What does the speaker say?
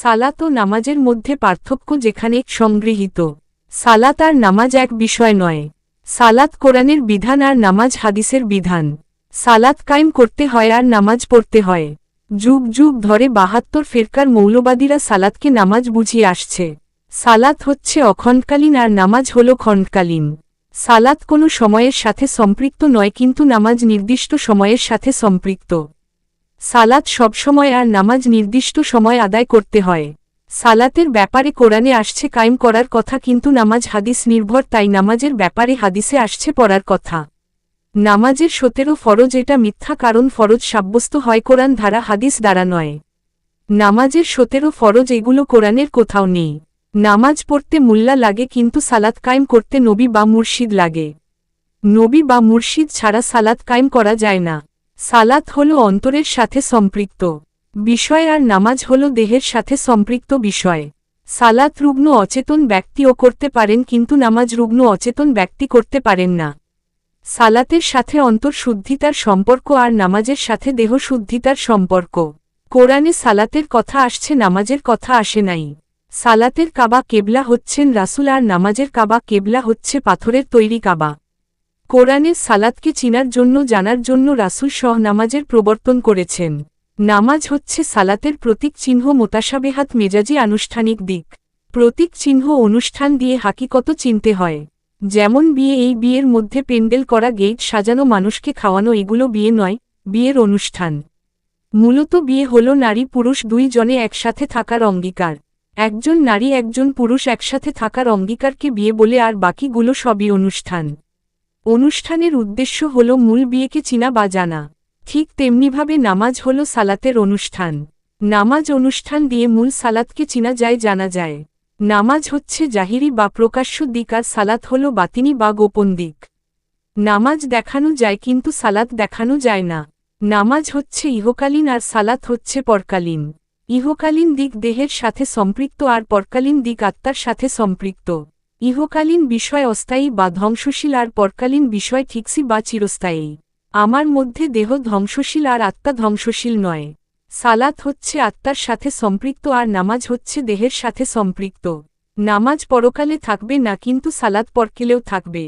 সালাত ও নামাজের মধ্যে পার্থক্য যেখানে সংগৃহীত। সালাত আর নামাজ এক বিষয় নয়। সালাত কোরআনের বিধান আর নামাজ হাদিসের বিধান। সালাত কায়েম করতে হয় আর নামাজ পড়তে হয়। যুগ যুগ ধরে ৭২ ফেরকার মৌলবাদীরা সালাতকে নামাজ বুঝিয়ে আসছে। সালাত হচ্ছে অখণ্ডকালীন আর নামাজ হল খণ্ডকালীন। সালাত কোনো সময়ের সাথে সম্পৃক্ত নয়, কিন্তু নামাজ নির্দিষ্ট সময়ের সাথে সম্পৃক্ত। সালাত সবসময় আর নামাজ নির্দিষ্ট সময় আদায় করতে হয়। সালাতের ব্যাপারে কোরআনে আসছে কায়েম করার কথা, কিন্তু নামাজ হাদিস নির্ভর, তাই নামাজের ব্যাপারে হাদিসে আসছে পড়ার কথা। নামাজের ১৭ ফরজ, এটা মিথ্যা, কারণ ফরজ সাব্যস্ত হয় কোরআন ধারা হাদিস দ্বারা নয়। নামাজের ১৭ ফরজ এগুলো কোরআনের কোথাও নেই। নামাজ পড়তে মুল্লা লাগে, কিন্তু সালাত কায়েম করতে নবী বা মুর্শিদ লাগে। নবী বা মুর্শিদ ছাড়া সালাত কায়েম করা যায় না। সালাত হল অন্তরের সাথে সম্পৃক্ত বিষয় আর নামাজ হল দেহের সাথে সম্পৃক্ত বিষয়। সালাত রুগ্ন অচেতন ব্যক্তিও করতে পারেন, কিন্তু নামাজ রুগ্ন অচেতন ব্যক্তি করতে পারেন না। সালাতের সাথে অন্তর শুদ্ধিতার সম্পর্ক আর নামাজের সাথে দেহ শুদ্ধিতার সম্পর্ক। কোরআনে সালাতের কথা আসছে, নামাজের কথা আসে নাই। সালাতের কাবা কেবলা হচ্ছেন রাসূল আর নামাজের কাবা কেবলা হচ্ছে পাথরের তৈরি কাবা। কোরআনে সালাতকে চিনার জন্য, জানার জন্য রাসূল সহ নামাজের প্রবর্তন করেছেন। নামাজ হচ্ছে সালাতের প্রতীক চিহ্ন, মোতাশাবেহাত মেজাজি আনুষ্ঠানিক দিক। প্রতীক চিহ্ন অনুষ্ঠান দিয়ে হাকিকত চিনতে হয়। যেমন বিয়ে, এই বিয়ের মধ্যে পেন্ডেল করা, গেট সাজানো, মানুষকে খাওয়ানো, এগুলো বিয়ে নয়, বিয়ের অনুষ্ঠান। মূলত বিয়ে হল নারী পুরুষ দুই জনে একসাথে থাকার অঙ্গীকার। একজন নারী একজন পুরুষ একসাথে থাকার অঙ্গীকারকে বিয়ে বলে, আর বাকিগুলো সবই অনুষ্ঠান। অনুষ্ঠানের উদ্দেশ্য হল মূল বিয়েকে চিনা বা জানা। ঠিক তেমনিভাবে নামাজ হল সালাতের অনুষ্ঠান। নামাজ অনুষ্ঠান দিয়ে মূল সালাতকে চিনা যায়, জানা যায়। নামাজ হচ্ছে জাহিরি বা প্রকাশ্য দিক, আর সালাত হল বাতিনি বা গোপন দিক। নামাজ দেখানো যায়, কিন্তু সালাত দেখানো যায় না। নামাজ হচ্ছে ইহকালীন আর সালাত হচ্ছে পরকালীন। ইহকালীন দিক দেহের সাথে সম্পৃক্ত আর পরকালীন দিক আত্মার সাথে সম্পৃক্ত। ইহকালীন বিষয় অস্থায়ী বা ধ্বংসশীল আর পরকালীন বিষয় ঠিকসি বা চিরস্থায়ী। আমার মধ্যে দেহ ধ্বংসশীল আর আত্মা ধ্বংসশীল নয়। সালাত হচ্ছে আত্মার সাথে সম্পৃক্ত আর নামাজ হচ্ছে দেহের সাথে সম্পৃক্ত। নামাজ পরকালে থাকবে না, কিন্তু সালাত পরকালেও থাকবে।